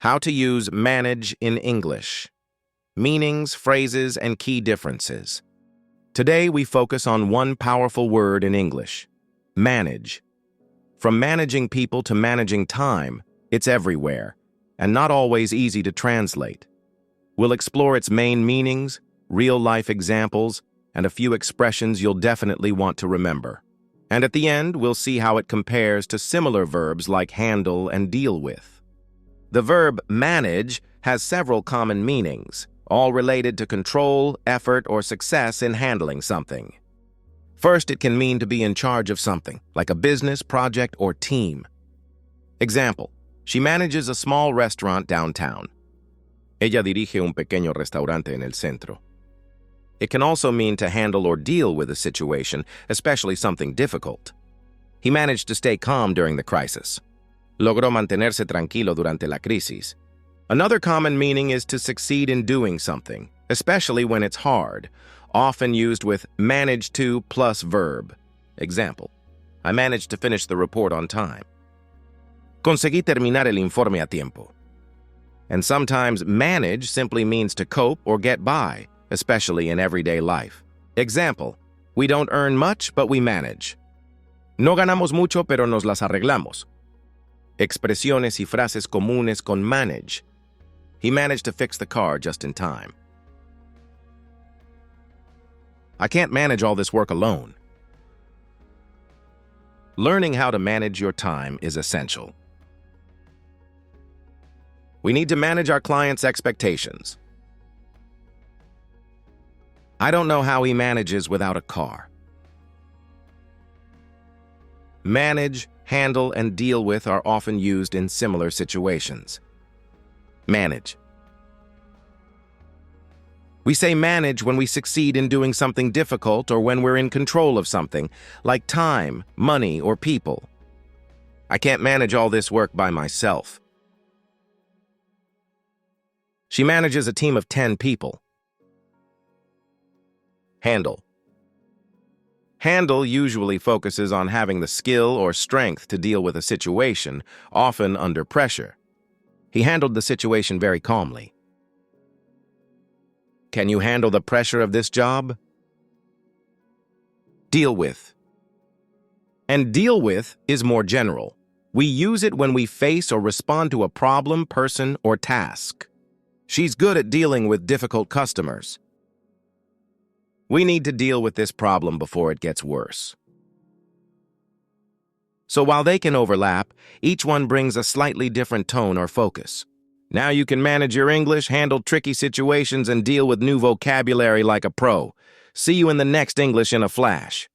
How to use manage in English. Meanings, phrases, and key differences. Today we focus on one powerful word in English: manage. From managing people to managing time, it's everywhere, and not always easy to translate. We'll explore its main meanings, real-life examples, and a few expressions you'll definitely want to remember. And at the end, we'll see how it compares to similar verbs like handle and deal with. The verb manage has several common meanings, all related to control, effort, or success in handling something. First, it can mean to be in charge of something, like a business, project, or team. Example: she manages a small restaurant downtown. Ella dirige un pequeño restaurante en el centro. It can also mean to handle or deal with a situation, especially something difficult. He managed to stay calm during the crisis. Logró mantenerse tranquilo durante la crisis. Another common meaning is to succeed in doing something, especially when it's hard, often used with manage to plus verb. Example: I managed to finish the report on time. Conseguí terminar el informe a tiempo. And sometimes manage simply means to cope or get by, especially in everyday life. Example: we don't earn much, but we manage. No ganamos mucho, pero nos las arreglamos. Expresiones y frases comunes con manage. He managed to fix the car just in time. I can't manage all this work alone. Learning how to manage your time is essential. We need to manage our clients' expectations. I don't know how he manages without a car. Manage, handle, and deal with are often used in similar situations. Manage. We say manage when we succeed in doing something difficult or when we're in control of something, like time, money, or people. I can't manage all this work by myself. She manages a team of 10 people. Handle. Handle usually focuses on having the skill or strength to deal with a situation, often under pressure. He handled the situation very calmly. Can you handle the pressure of this job? Deal with. And deal with is more general. We use it when we face or respond to a problem, person, or task. She's good at dealing with difficult customers. We need to deal with this problem before it gets worse. So while they can overlap, each one brings a slightly different tone or focus. Now you can manage your English, handle tricky situations, and deal with new vocabulary like a pro. See you in the next English in a Flash.